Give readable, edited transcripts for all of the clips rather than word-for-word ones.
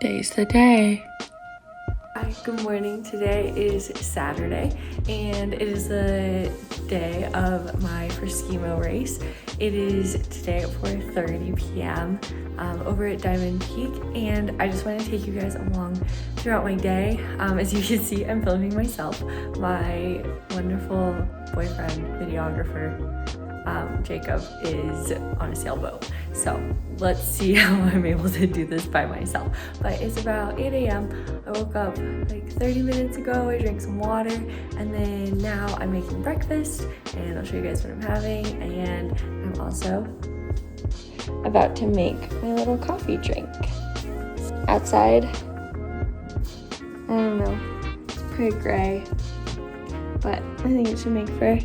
Today's the day. Hi, good morning. Today is Saturday and it is the day of my first Skimo race. It is today at 4:30 p.m. Over at Diamond Peak, and I just want to take you guys along throughout my day. As you can see, I'm filming myself. My wonderful boyfriend, videographer, Jacob, is on a sailboat. So let's see how I'm able to do this by myself. But it's about 8 a.m. I woke up like 30 minutes ago. I drank some water, and then now I'm making breakfast, and I'll show you guys what I'm having. And I'm also about to make my little coffee drink. Outside, I don't know, it's pretty gray, but I think it should make for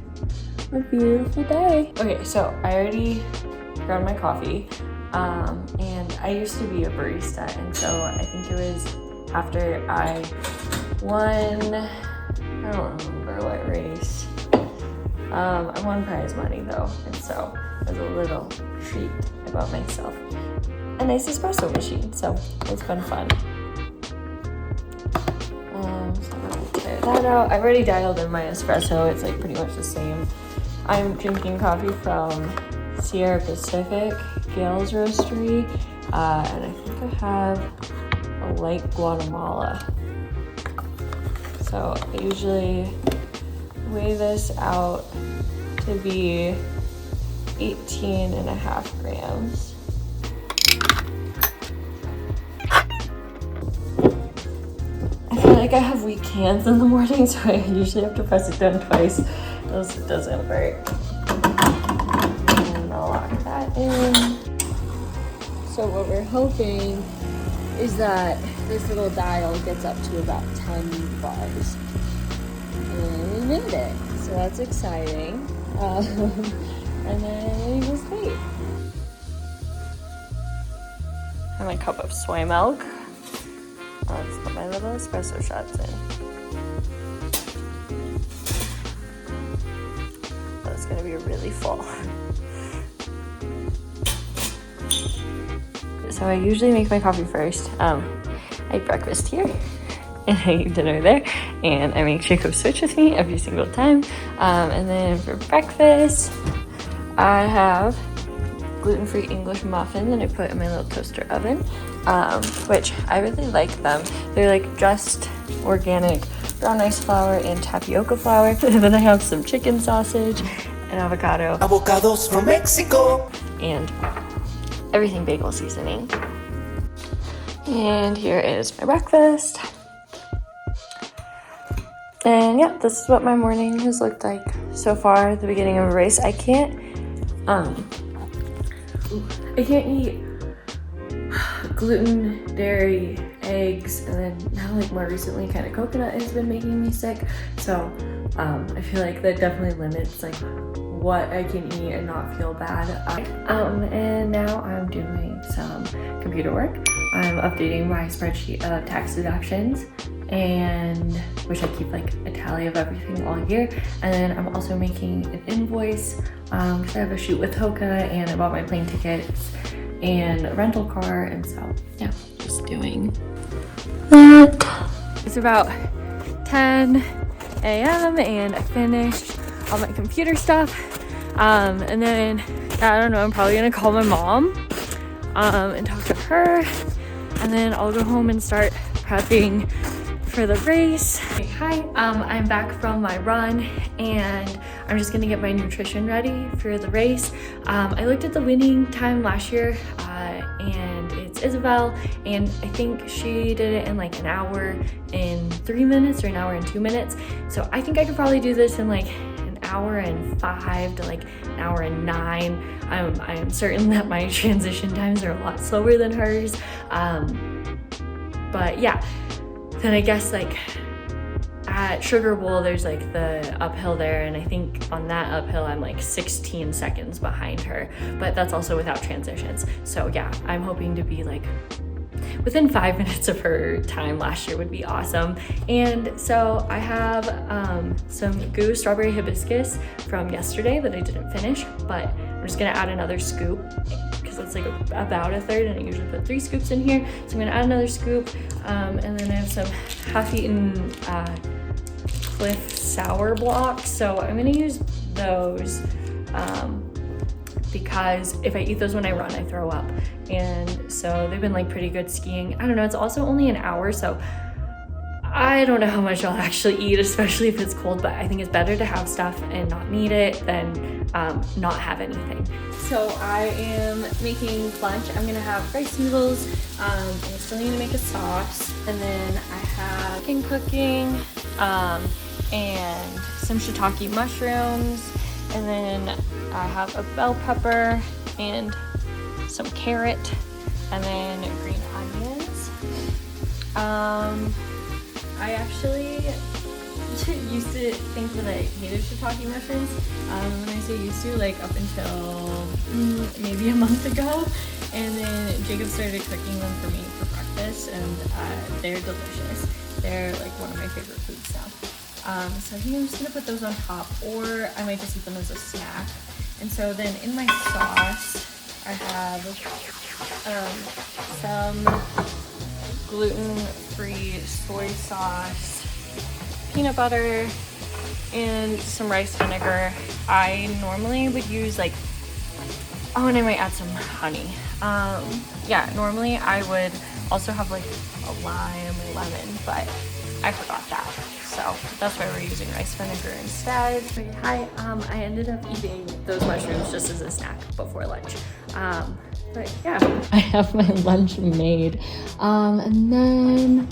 a beautiful day. Okay, so I already grabbed my coffee, and I used to be a barista, and so I think it was after I won, I don't remember what race. I won prize money though, and so as a little treat, I bought myself a nice espresso machine, so it's been fun. So I'm gonna tear that out. I've already dialed in my espresso. It's like pretty much the same. I'm drinking coffee from Sierra Pacific, Gales Roastery, and I think I have a light Guatemala. So I usually weigh this out to be 18.5 grams. I feel like I have weak hands in the morning, so I usually have to press it down twice, else it doesn't work. And I'll lock that in. So what we're hoping is that this little dial gets up to about 10 bars. And we made it, so that's exciting. And then we just wait. I have my cup of soy milk. I'll just put my little espresso shots in. That's gonna be really full. So I usually make my coffee first. I eat breakfast here, and I eat dinner there, and I make Jacob switch with me every single time. And then for breakfast, I have gluten-free English muffin that I put in my little toaster oven, which I really like them. They're like just organic brown rice flour and tapioca flour. And then I have some chicken sausage and avocado. Avocados from Mexico. And everything bagel seasoning. And here is my breakfast. And yeah, this is what my morning has looked like so far at the beginning of a race. I can't eat gluten, dairy, eggs, and then now like more recently kind of coconut has been making me sick. So I feel like that definitely limits like what I can eat and not feel bad. And now I'm doing some computer work. I'm updating my spreadsheet of tax deductions, and which I keep like a tally of everything all year. And then I'm also making an invoice because I have a shoot with Hoka, and I bought my plane tickets and a rental car, and so yeah, just doing that. It's about 10 a.m. and I finished all my computer stuff, and then I don't know, I'm probably gonna call my mom and talk to her, and then I'll go home and start prepping for the race. Hi, I'm back from my run, and I'm just gonna get my nutrition ready for the race. I looked at the winning time last year, and it's Isabel, and I think she did it in like an hour and 3 minutes or an hour and 2 minutes. So I think I could probably do this in like an hour and 5 to like an hour and 9. I am certain that my transition times are a lot slower than hers. But yeah, then I guess like at Sugar Bowl, there's like the uphill there, and I think on that uphill I'm like 16 seconds behind her, but that's also without transitions. So yeah, I'm hoping to be like within 5 minutes of her time last year would be awesome. And so I have some Goo strawberry hibiscus from yesterday that I didn't finish, but I'm just gonna add another scoop because so it's like about a third, and I usually put 3 scoops in here. So I'm gonna add another scoop, and then I have some half-eaten Cliff sour blocks, so I'm gonna use those because if I eat those when I run, I throw up. And so they've been like pretty good skiing. I don't know, it's also only an hour, so I don't know how much I'll actually eat, especially if it's cold, but I think it's better to have stuff and not need it than not have anything. So I am making lunch. I'm gonna have rice noodles. I still need to make a sauce, and then I have chicken cooking, and some shiitake mushrooms, and then I have a bell pepper and some carrot, and then green onions. I actually used to think that I hated shiitake mushrooms. When I say used to, like up until maybe a month ago, and then Jacob started cooking them for me for breakfast, and they're delicious. They're like one of my favorite foods now. So I think I'm just gonna put those on top, or I might just eat them as a snack. And so then in my sauce, I have some gluten-free soy sauce, peanut butter, and some rice vinegar. I normally would use like, oh, and I might add some honey. Yeah, normally I would also have like a lime or lemon, but I forgot that. So that's why we're using rice vinegar instead. Okay, hi, I ended up eating those mushrooms just as a snack before lunch. But yeah, I have my lunch made. And then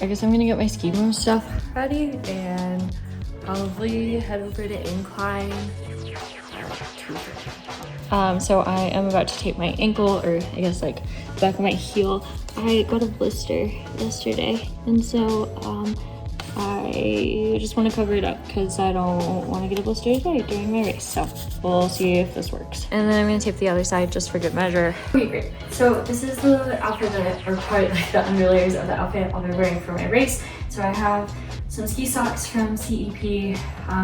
I guess I'm gonna get my Skimo stuff ready and probably head over to Incline at like 2:30. So I am about to tape my ankle, or I guess like back of my heel. I got a blister yesterday, and so I just want to cover it up because I don't want to get a blister today during my race. So we'll see if this works. And then I'm going to tape the other side just for good measure. Okay, great. So this is the outfit that, or part like the underlayers of the outfit I'll be wearing for my race. So I have some ski socks from CEP.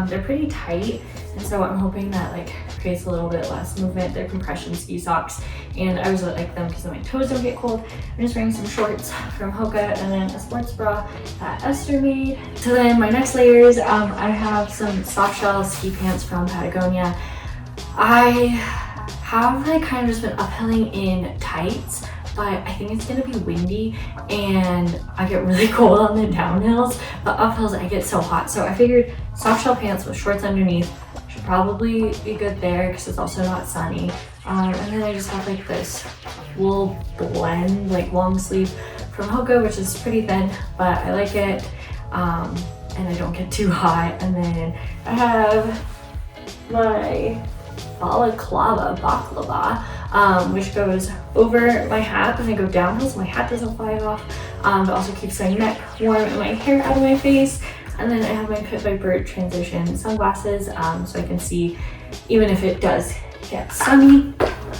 They're pretty tight, and so I'm hoping that like creates a little bit less movement. They're compression ski socks, and I always like them because then my toes don't get cold. I'm just wearing some shorts from Hoka, and then a sports bra that Esther made. So then my next layers, I have some soft shell ski pants from Patagonia. I have like kind of just been uphilling in tights, but I think it's gonna be windy and I get really cold on the downhills, but uphills I get so hot. So I figured soft shell pants with shorts underneath should probably be good there because it's also not sunny. And then I just have like this wool blend, like long sleeve from Hoka, which is pretty thin, but I like it. And I don't get too hot. And then I have my balaclava, which goes over my hat when I go downhill so my hat doesn't fly off. But also keeps my neck warm and my hair out of my face. And then I have my Pit Viper Transition sunglasses so I can see even if it does get sunny.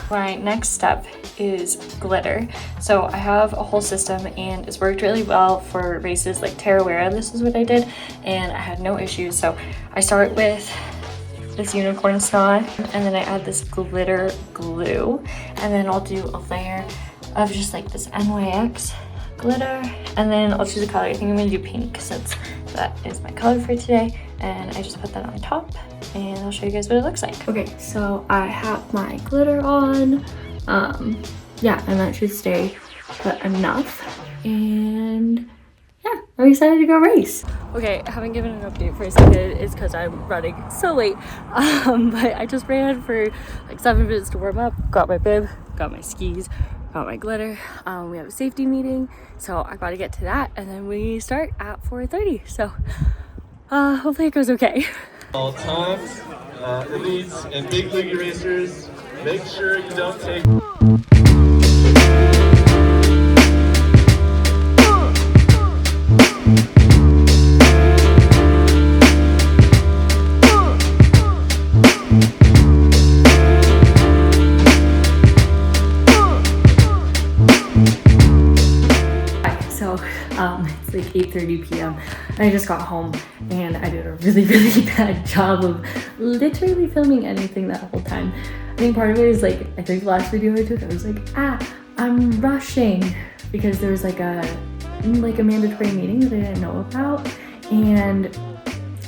My next step is glitter. So I have a whole system and it's worked really well for races like Tarawera. This is what I did and I had no issues. So I start with this unicorn snot and then I add this glitter glue, and then I'll do a layer of just like this NYX glitter, and then I'll choose a color. I think I'm gonna do pink since that is my color for today, and I just put that on top and I'll show you guys what it looks like. Okay, so I have my glitter on. Yeah, and that should stay put enough, and yeah, I'm excited to go race. Okay, I haven't given an update for a second. It's because I'm running so late. But I just ran for like 7 minutes to warm up, got my bib, got my skis, got my glitter. We have a safety meeting, so I gotta get to that, and then we start at 4:30. So hopefully it goes okay. All times, elites and big league racers, make sure you don't take. It's like 8:30 p.m. and I just got home and I did a really, really bad job of literally filming anything that whole time. I think part of it is like, I think the last video I took, I was like, I'm rushing because there was like a mandatory meeting that I didn't know about. And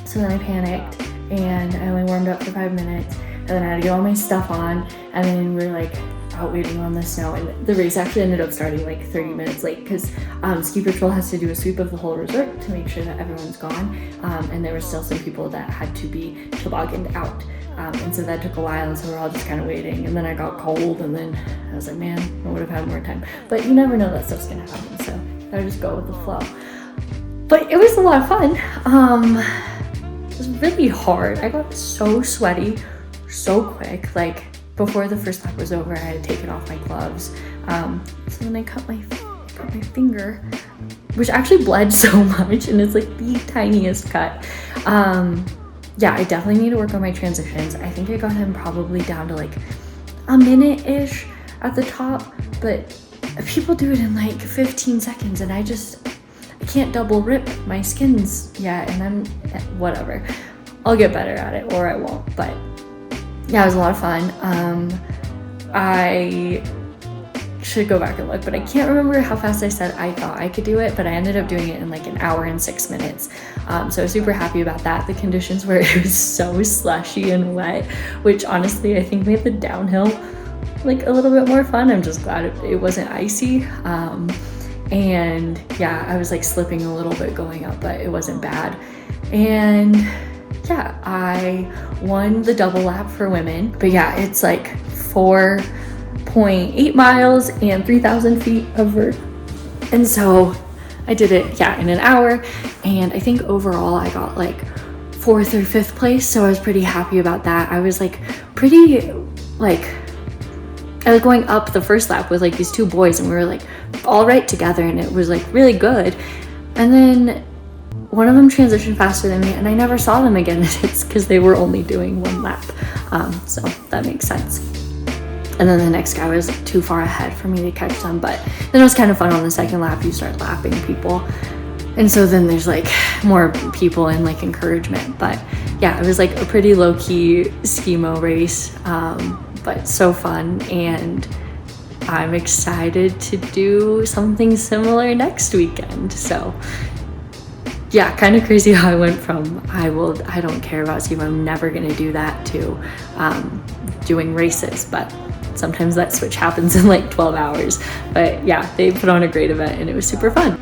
so then I panicked and I only warmed up for 5 minutes and then I had to get all my stuff on and then we were like out waiting on the snow, and the race actually ended up starting like 30 minutes late because ski patrol has to do a sweep of the whole resort to make sure that everyone's gone, and there were still some people that had to be tobogganed out, and so that took a while, and so we're all just kind of waiting. And then I got cold and then I was like, man, I would have had more time, but you never know that stuff's gonna happen, so I just go with the flow. But it was a lot of fun. It was really hard. I got so sweaty so quick. Like before the first lap was over, I had taken off my gloves. So then I cut my finger, which actually bled so much, and it's like the tiniest cut. Yeah, I definitely need to work on my transitions. I think I got him probably down to like a minute-ish at the top, but people do it in like 15 seconds, and I can't double rip my skins yet, and then whatever. I'll get better at it, or I won't, but yeah, it was a lot of fun. I should go back and look, but I can't remember how fast I said I thought I could do it, but I ended up doing it in like 1 hour and 6 minutes. So I was super happy about that. The conditions were, it was so slushy and wet, which honestly I think made the downhill like a little bit more fun. I'm just glad it wasn't icy. And yeah, I was like slipping a little bit going up, but it wasn't bad. And yeah, I won the double lap for women, but yeah, it's like 4.8 miles and 3,000 feet of vert. And so I did it, yeah, in 1 hour. And I think overall I got like 4th or 5th place. So I was pretty happy about that. I was like I was going up the first lap with like these 2 boys, and we were like all right together, and it was like really good. And then one of them transitioned faster than me, and I never saw them again. It's because they were only doing 1 lap, so that makes sense. And then the next guy was too far ahead for me to catch them, but then it was kind of fun. On the second lap, you start lapping people, and so then there's like more people and like encouragement. But yeah, it was like a pretty low-key Skimo race, but so fun, and I'm excited to do something similar next weekend. So yeah, kind of crazy how I went from I don't care about Skimo, I'm never gonna do that, to doing races. But sometimes that switch happens in like 12 hours. But yeah, they put on a great event and it was super fun.